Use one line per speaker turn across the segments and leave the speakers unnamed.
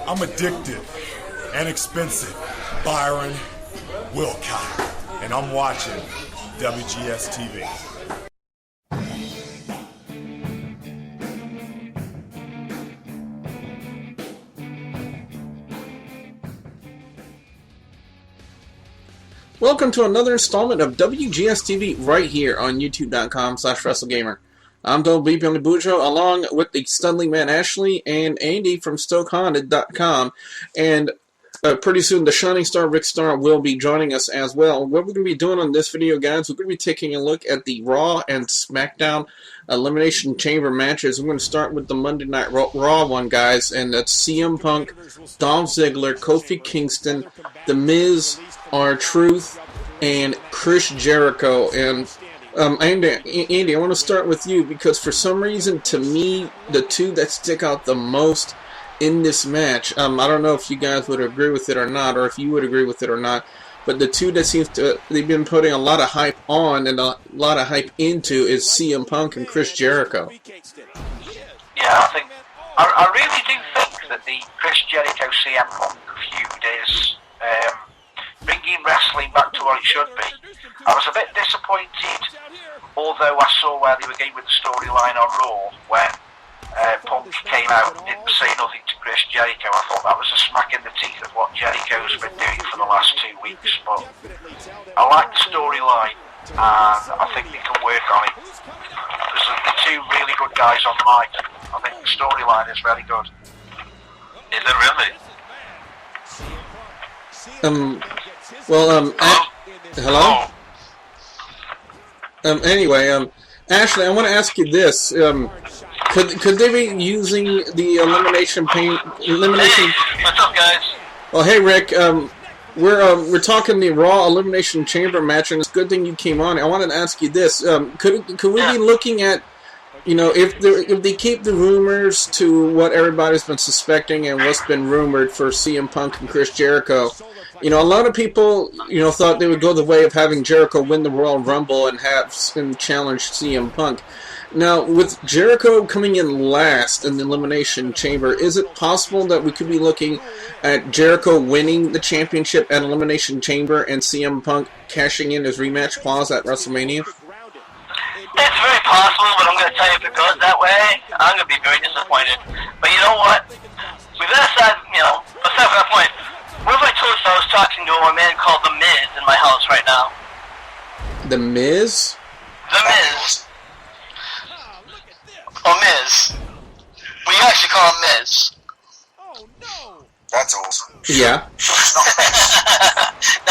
I'm addicted and expensive. Byron Wilcott. And I'm watching WGS-TV.
Welcome to another installment of WGS-TV right here on YouTube.com/WrestleGamer. I'm WB Bujo, along with the Studly Man Ashley and Andy from StokeHaunted.com. And pretty soon the Shining Star Rick Starr will be joining us as well. What we're going to be doing on this video, guys, we're going to be taking a look at the Raw and Smackdown Elimination Chamber matches. We're going to start with the Monday Night Raw one, guys, and that's CM Punk, Dolph Ziggler, Kofi Kingston, The Miz, R-Truth, and Chris Jericho. And Andy, I want to start with you because for some reason, to me, the two that stick out the most in this match, I don't know if you guys would agree with it or not, or if you would agree with it or not, but the two that seems to they've been putting a lot of hype on and a lot of hype into is CM Punk and Chris Jericho.
Yeah, I really do think that the Chris Jericho CM Punk feud is bringing wrestling back to what it should be. I was a bit disappointed, although I saw where they were going with the storyline on Raw when Punk came out and didn't say nothing to Chris Jericho. I thought that was a smack in the teeth of what Jericho's been doing for the last 2 weeks, but I like the storyline and I think they can work on it. There's the two really good guys on the mic. I think the storyline is very good. Is it really?
Hello? Anyway, Ashley, I want to ask you this. Could they be using the elimination?
Hey, what's up, guys?
Well, hey, Rick. We're talking the Raw Elimination Chamber match, and it's a good thing you came on. I wanted to ask you this: could we be looking at, if they keep the rumors to what everybody's been suspecting and what's been rumored for CM Punk and Chris Jericho? A lot of people, thought they would go the way of having Jericho win the Royal Rumble and challenge CM Punk. Now, with Jericho coming in last in the Elimination Chamber, is it possible that we could be looking at Jericho winning the championship at Elimination Chamber and CM Punk cashing in his rematch clause at WrestleMania?
It's very possible, but I'm going to tell you if it goes that way, I'm going to be very disappointed. But you know what? We've got aside from that point, what if I told you I was talking to a man called The Miz in my house right now?
The Miz?
The Miz. Or Miz. We actually call him Miz.
Oh no! That's awesome.
Yeah.
No,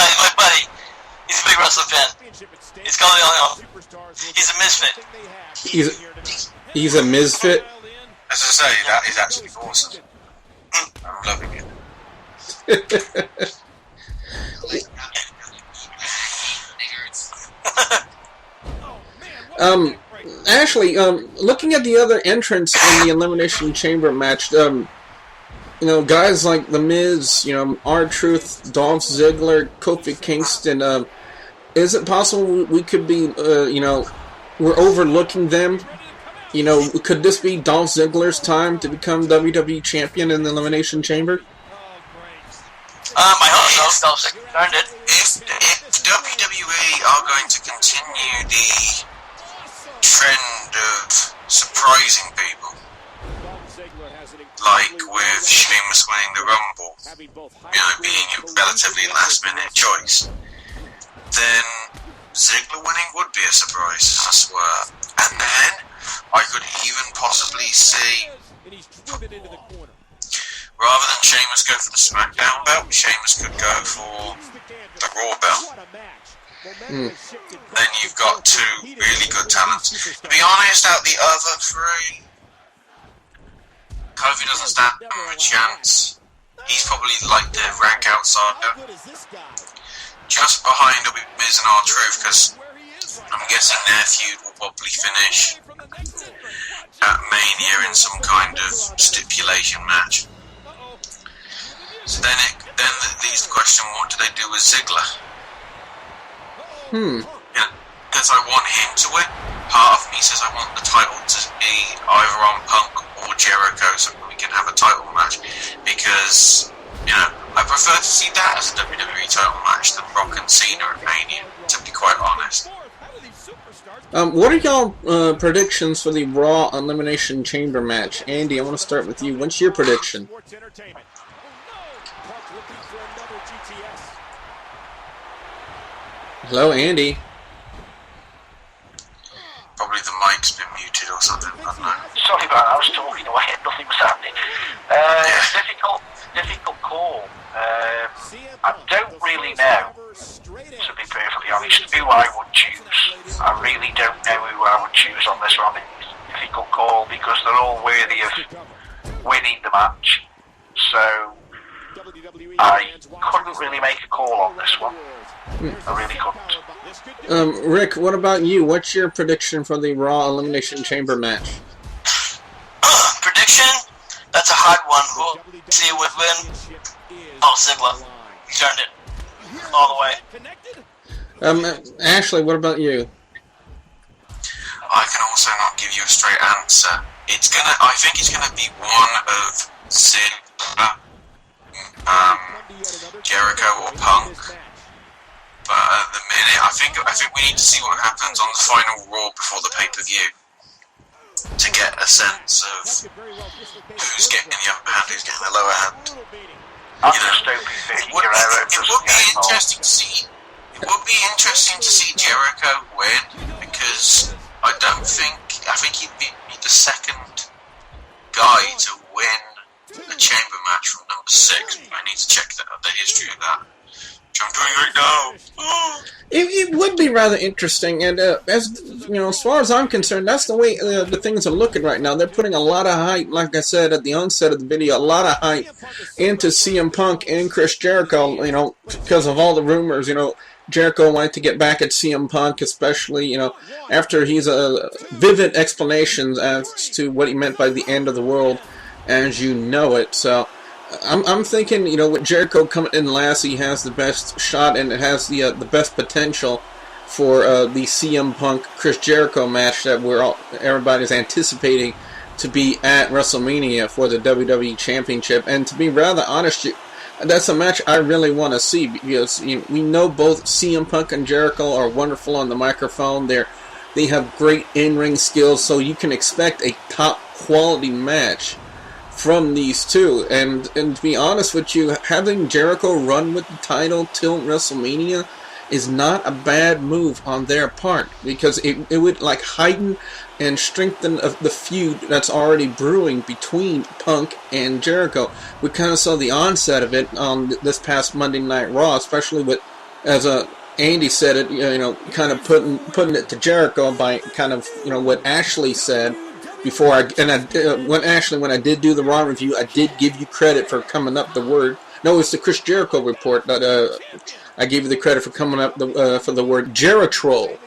he's my buddy. He's a big wrestling fan. He's called he's a misfit.
He's a misfit?
As I say, that is actually awesome. I'm loving it.
Ashley, looking at the other entrants in the Elimination Chamber match, guys like The Miz, R-Truth, Dolph Ziggler, Kofi Kingston, is it possible we could be, we're overlooking them? Could this be Dolph Ziggler's time to become WWE Champion in the Elimination Chamber?
I hope so. Dolph Ziggler earned it.
If WWE are going to continue the trend of surprising people, like with Sheamus winning the Rumble, being a relatively last-minute choice, then Ziggler winning would be a surprise, I swear. And then I could even possibly see, rather than Sheamus go for the Smackdown belt, Sheamus could go for the Raw belt. Then you've got two really good talents. To be honest, out the other three, Kofi doesn't stand a chance. He's probably like the rank outsider, just behind Miz and R-Truth, because I'm guessing their feud will probably finish at Mania in some kind of stipulation match. So then leaves the question: what do they do with Ziggler? Because I want him to win. Part of me says I want the title to be either on Punk or Jericho, so we can have a title match. Because because, I prefer to see that as a WWE title match than Rock and Cena at Mania, to be quite honest.
What are y'all predictions for the Raw Elimination Chamber match? Andy, I want to start with you. What's your prediction? Hello, Andy.
Probably the mic's been muted or something, I don't know.
Sorry, man, I was talking away and nothing was happening. Difficult call. I don't really know, to be perfectly honest, who I would choose. I really don't know who I would choose on this one. It's a difficult call because they're all worthy of winning the match. So I couldn't really make a call on this one. I really couldn't.
Rick, what about you? What's your prediction for the Raw Elimination Chamber match?
Prediction? That's a hard one. Who'll see who would win? Oh, Ziggler. He turned it all the way.
Ashley, what about you?
I can also not give you a straight answer. I think it's gonna be one of Ziggler, Jericho or Punk. But at the minute, I think we need to see what happens on the final Raw before the pay-per-view to get a sense of who's getting the upper hand, who's getting the lower hand. It would be interesting to see. It would be interesting to see Jericho win because I think he'd be the second guy to win a chamber match from number 6. I need to check the history of that. Which I'm doing right now.
It would be rather interesting, and as far as I'm concerned, that's the way the things are looking right now. They're putting a lot of hype, like I said at the onset of the video, a lot of hype into CM Punk and Chris Jericho. Because of all the rumors, Jericho wanted to get back at CM Punk, especially after he's vivid explanations as to what he meant by the end of the world, as you know it. So I'm thinking, with Jericho coming in last, he has the best shot and it has the best potential for the CM Punk Chris Jericho match that everybody's anticipating to be at WrestleMania for the WWE Championship. And to be rather honest, that's a match I really want to see because we know both CM Punk and Jericho are wonderful on the microphone. They have great in-ring skills, so you can expect a top quality match from these two. And to be honest with you, having Jericho run with the title till WrestleMania is not a bad move on their part because it would heighten and strengthen the feud that's already brewing between Punk and Jericho. We kind of saw the onset of it on this past Monday Night Raw, especially with, as Andy said it, kind of putting it to Jericho by kind of what Ashley said before when I did do the Raw review, I did give you credit for coming up the word. No, it's the Chris Jericho report that I gave you the credit for coming up for the word Jericho.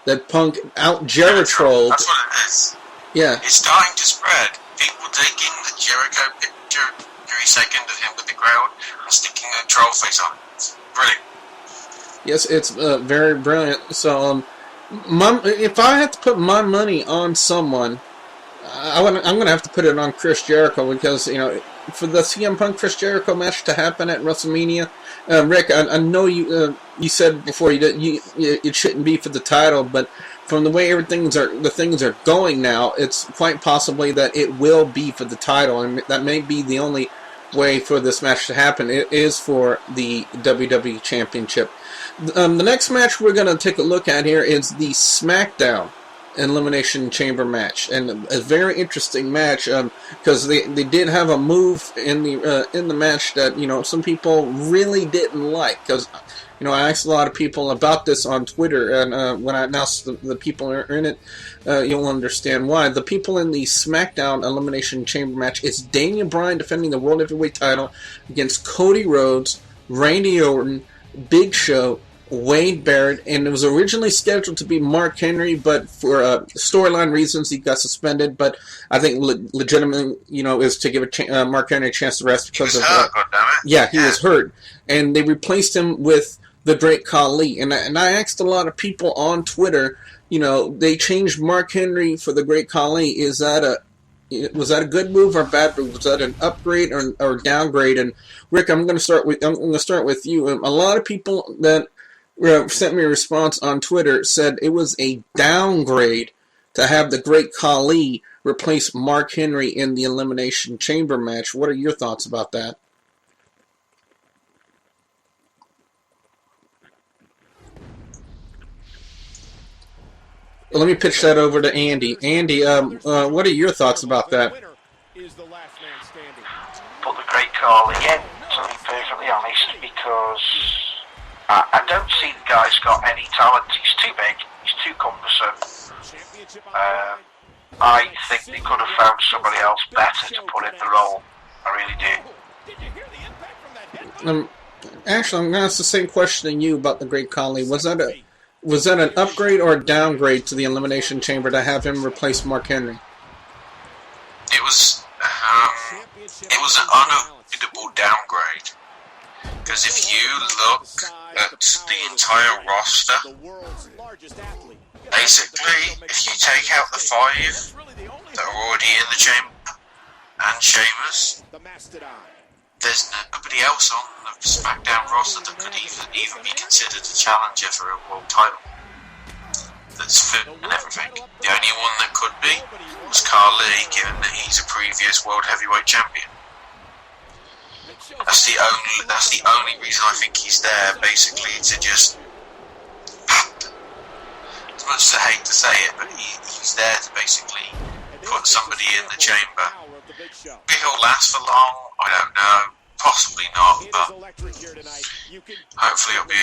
That Punk out Jericho.
That's what it is.
Yeah.
It's starting to spread. People taking the Jericho picture every second of him with the crowd and sticking a troll face on. It's brilliant.
Yes, it's very brilliant. So, if I had to put my money on someone, I'm going to have to put it on Chris Jericho because, for the CM Punk Chris Jericho match to happen at WrestleMania, Rick, I know you said before it shouldn't be for the title, but from the way the things are going now, it's quite possibly that it will be for the title, and that may be the only way for this match to happen. It is for the WWE Championship. The next match we're going to take a look at here is the Smackdown Elimination Chamber match, and a very interesting match because they did have a move in the match that some people really didn't like. Because I asked a lot of people about this on Twitter, and when I announced the people are in it, you'll understand why. The people in the Smackdown Elimination Chamber match is Daniel Bryan defending the World Heavyweight title against Cody Rhodes, Randy Orton, Big Show, Wade Barrett, and it was originally scheduled to be Mark Henry, but for storyline reasons he got suspended. But I think legitimately, is to give Mark Henry a chance to rest because of he was hurt, and they replaced him with the Great Khali. And I asked a lot of people on Twitter, they changed Mark Henry for the Great Khali. Is that Was that a good move or a bad move? Was that an upgrade or downgrade? And Rick, I'm going to start with you. A lot of people that sent me a response on Twitter said it was a downgrade to have the Great Khali replace Mark Henry in the Elimination Chamber match. What are your thoughts about that? Well, let me pitch that over to Andy. Andy, what are your thoughts about that?
Put the Great Khali in, to be perfectly honest, because I don't see the guy's got any talent. He's too big, he's too cumbersome. I think they could have found somebody else better to put in the role. I really do.
Actually, I'm going to ask the same question to you about the Great Khali. Was that an upgrade or a downgrade to the Elimination Chamber to have him replace Mark Henry?
It was an unavoidable downgrade. Because if you look at the entire roster, basically, if you take out the 5 that are already in the chamber and Sheamus, there's nobody else on the Smackdown roster that could even be considered a challenger for a world title. That's fit and everything. The only one that could be was Khali, given that he's a previous world heavyweight champion. That's the only reason I think he's there, basically, to just, as much as I hate to say it, but he's there to basically put somebody in the chamber. Maybe he'll last for long, I don't know, possibly not, but hopefully it'll be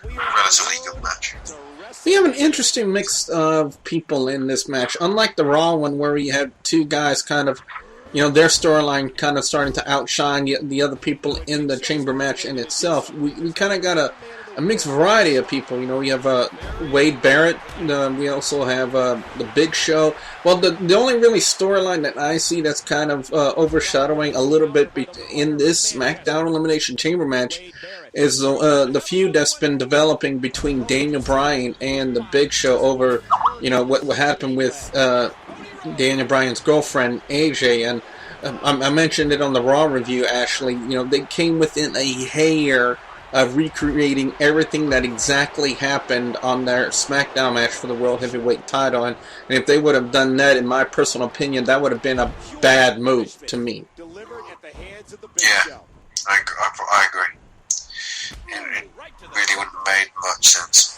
a relatively good match.
We have an interesting mix of people in this match, unlike the Raw one where we had two guys kind of, their storyline kind of starting to outshine the other people in the chamber match in itself. We kind of got a mixed variety of people. We have Wade Barrett. We also have the Big Show. Well, the only really storyline that I see that's kind of overshadowing a little bit in this Smackdown Elimination Chamber match is the feud that's been developing between Bryan and the Big Show over, what happened with Daniel Bryan's girlfriend, AJ, and I mentioned it on the Raw review, Ashley. They came within a hair of recreating everything that exactly happened on their Smackdown match for the World Heavyweight title, and if they would have done that, in my personal opinion, that would have been a bad move to me.
Yeah, I agree. It really wouldn't have made much sense.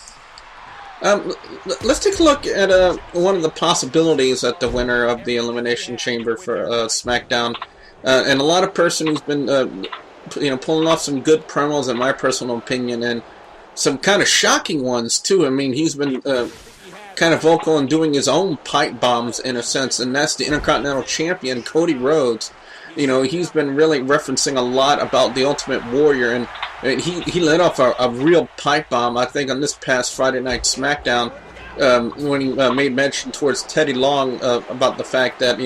Let's take a look at one of the possibilities at the winner of the Elimination Chamber for SmackDown, and a lot of person who's been pulling off some good promos in my personal opinion, and some kind of shocking ones too. I mean, he's been kind of vocal and doing his own pipe bombs in a sense, and that's the Intercontinental Champion Cody Rhodes. He's been really referencing a lot about the Ultimate Warrior, and he let off a real pipe bomb, I think, on this past Friday night SmackDown, when he made mention towards Teddy Long about the fact that,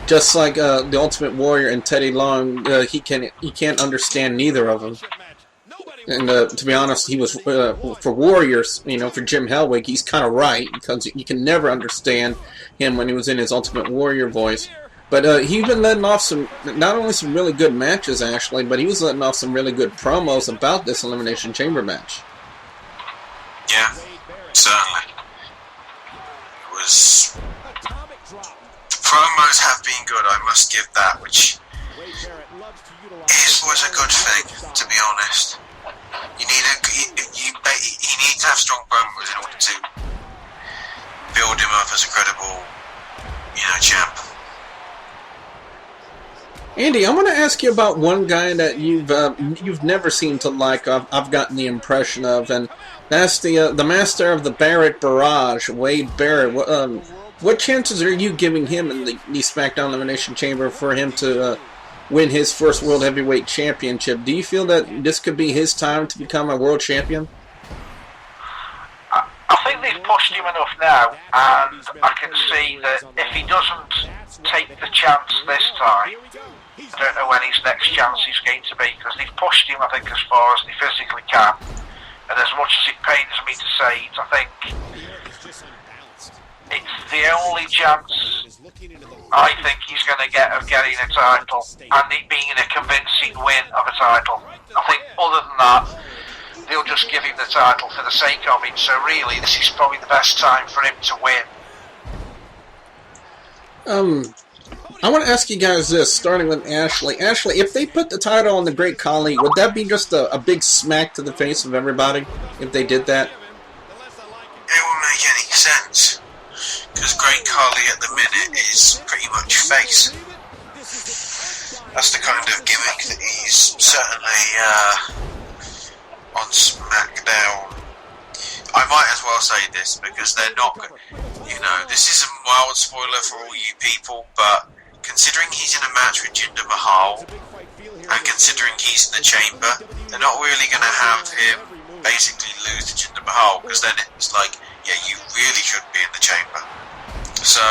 just like the Ultimate Warrior and Teddy Long, he can't understand neither of them. And to be honest, he was for Warriors, for Jim Hellwig, he's kind of right, because you can never understand him when he was in his Ultimate Warrior voice. But he's been letting off not only some really good matches, Ashley, but he was letting off some really good promos about this Elimination Chamber match.
Yeah, certainly. It was... The promos have been good, I must give that, which is always a good thing, to be honest. You need to have strong promos in order to build him up as a credible, champ.
Andy, I want to ask you about one guy that you've never seemed to like. I've gotten the impression of, and that's the master of the Barrett barrage, Wade Barrett. What chances are you giving him in the SmackDown Elimination Chamber for him to win his first World Heavyweight Championship? Do you feel that this could be his time to become a world champion?
I think they've pushed him enough now, and I can see that if he doesn't take the chance this time, I don't know when his next chance is going to be, because they've pushed him, I think, as far as they physically can. And as much as it pains me to say it, I think it's the only chance I think he's going to get of getting a title and it being a convincing win of a title. I think other than that, they'll just give him the title for the sake of it. So really, this is probably the best time for him to win.
I want to ask you guys this, starting with Ashley. Ashley, if they put the title on the Great Khali, would that be just a big smack to the face of everybody if they did that?
It wouldn't make any sense, because Great Khali at the minute is pretty much face. That's the kind of gimmick that he's certainly on SmackDown. I might as well say this because they're not, this is a mild spoiler for all you people, but considering he's in a match with Jinder Mahal and considering he's in the chamber, they're not really going to have him basically lose to Jinder Mahal, because then it's like, yeah, you really should be in the chamber. So,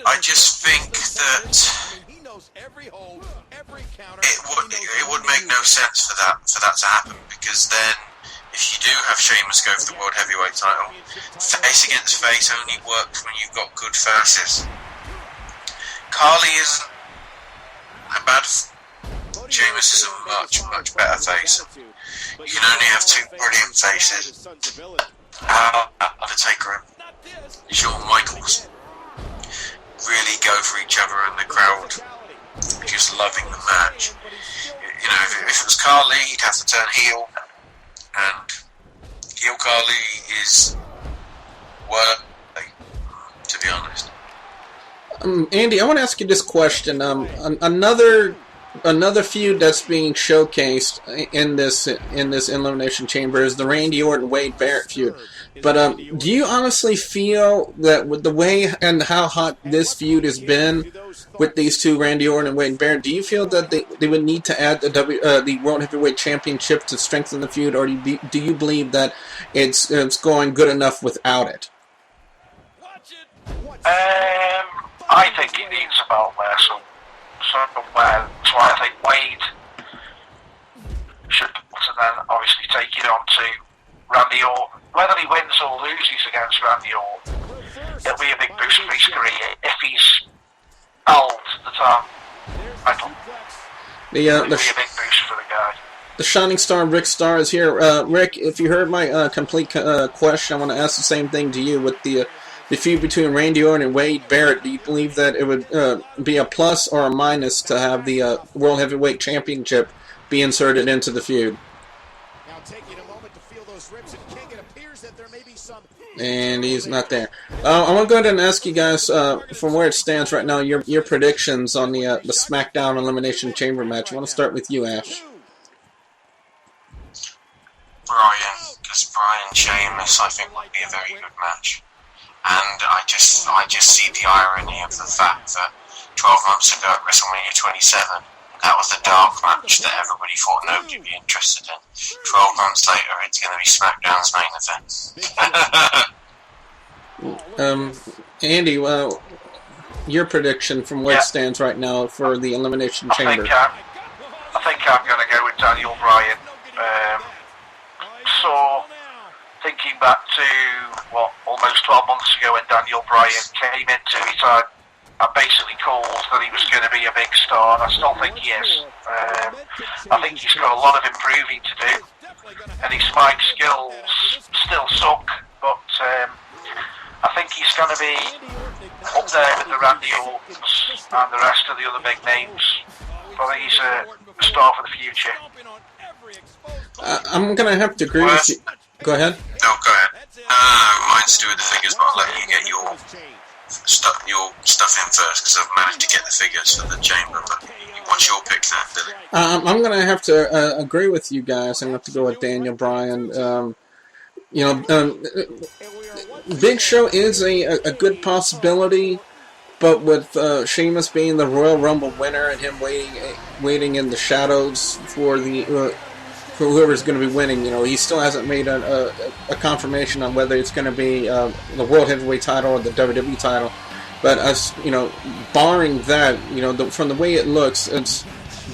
I just think that it would make no sense for that to happen, because then if you do have Sheamus go for the World Heavyweight title, face against face only works when you've got good faces. Khali isn't a bad. Sheamus is a much, much better face. You can only have two brilliant faces. Undertaker and Shawn Michaels really go for each other, and the crowd just loving the match. If it was Khali, he'd have to turn heel, and heel Khali is worthy, to be honest.
Andy, I want to ask you this question. Another feud that's being showcased in this Elimination Chamber is the Randy Orton Wade Barrett feud. But do you honestly feel that with the way and how hot this feud has been with these two, Randy Orton and Wade Barrett, do you feel that they would need to add the World Heavyweight Championship to strengthen the feud, or do you believe that it's going good enough without it?
I think it needs a belt there somewhere. So I think Wade should then obviously take it on to Randy Orton. Whether he wins or loses against Randy Orton, it'll be a big boost for his career if he's held the title. It'll be a big boost for the guy.
The Shining Star, Rick Starr, is here. Rick, if you heard my complete question, I want to ask the same thing to you. With the feud between Randy Orton and Wade Barrett, do you believe that it would be a plus or a minus to have the World Heavyweight Championship be inserted into the feud? And he's not there. I want to go ahead and ask you guys, from where it stands right now, your predictions on the Smackdown Elimination Chamber match. I want to start with you, Ash.
Bryan, because Bryan Sheamus, I think, would be a very good match. And I just see the irony of the fact that 12 months ago at WrestleMania 27, that was the dark match that everybody thought nobody would be interested in. 12 months later, it's going to be SmackDown's main event.
Andy, your prediction from where it stands right now for the Elimination Chamber.
I think I'm going to go with Daniel Bryan. So, thinking back to, almost 12 months ago when Daniel Bryan came into it, I basically called that he was going to be a big star, and I still think he is. I think he's got a lot of improving to do, and his mic skills still suck, but I think he's going to be up there with the Randy Ortons and the rest of the other big names. I think he's a star for the future.
I'm going to have to agree with you. Go ahead.
No, go ahead. Mine's to do with the figures, but I'll let you get your stuff in first, because I've managed to get the figures for the chamber. But what's your pick then, Billy?
I'm going to have to agree with you guys. I'm going to have to go with Daniel Bryan. Big Show is a good possibility, but with Sheamus being the Royal Rumble winner and him waiting in the shadows for for whoever's going to be winning, he still hasn't made a confirmation on whether it's going to be the World Heavyweight title or the WWE title. But barring that, from the way it looks, it's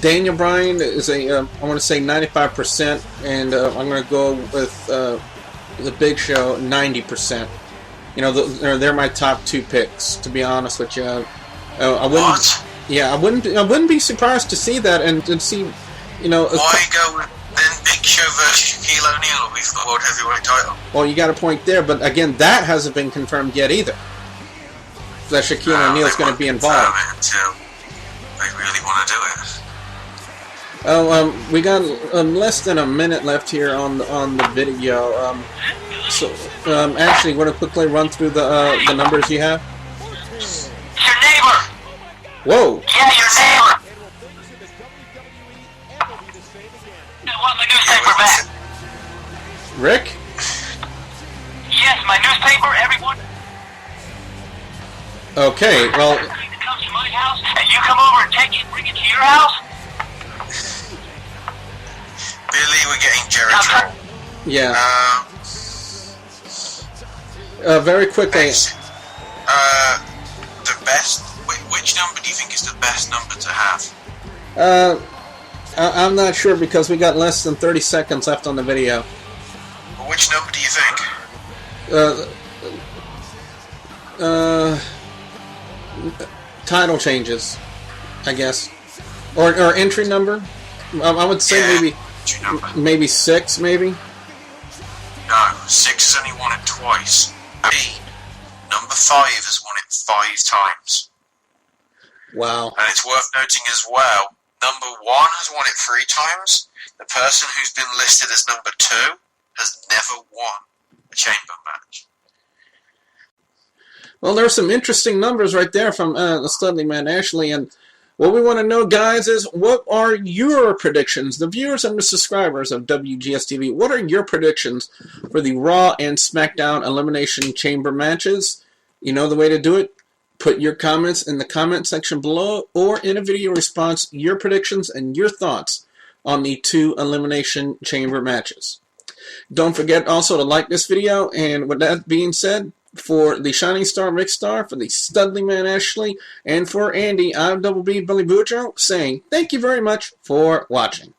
Daniel Bryan is I want to say 95%, and I'm going to go with the Big Show 90%. You know, they're my top 2 picks, to be honest with you. I wouldn't.
What?
Yeah, I wouldn't be surprised to see that and see, you know.
Why go with then Big Show versus Shaquille O'Neal will be for the World Heavyweight title?
Well, you got a point there, but again, that hasn't been confirmed yet either. That Shaquille O'Neal's going to be involved.
Until they really want to do it.
Oh, we got less than a minute left here on the video. So, actually, want to quickly run through the numbers you have?
Your neighbor!
Whoa!
Yeah, your neighbor! I want my newspaper back.
Rick?
Yes, my newspaper, everyone.
Okay, well...
It comes to my house, and you come over and take it, bring it to your house?
Billy, we're getting Jericho.
Yeah. Very quickly...
The best... Which number do you think is the best number to have?
I'm not sure because we got less than 30 seconds left on the video.
Well, which number do you think?
Title changes, I guess. Or entry number? I would say maybe 6, maybe?
No, 6 has only won it twice. Number 5 has won it 5 times.
Wow.
And it's worth noting as well, number 1 has won it 3 times. The person who's been listed as number 2 has never won a chamber match.
Well, there's some interesting numbers right there from the Studley Man Ashley, and what we want to know, guys, is what are your predictions? The viewers and the subscribers of WGS-TV, what are your predictions for the Raw and Smackdown Elimination Chamber matches? You know the way to do it. Put your comments in the comment section below or in a video response, your predictions and your thoughts on the 2 Elimination Chamber matches. Don't forget also to like this video, and with that being said, for the Shining Star Rick Starr, for the Studley Man Ashley, and for Andy, I'm Double B Billy Boudreaux saying thank you very much for watching.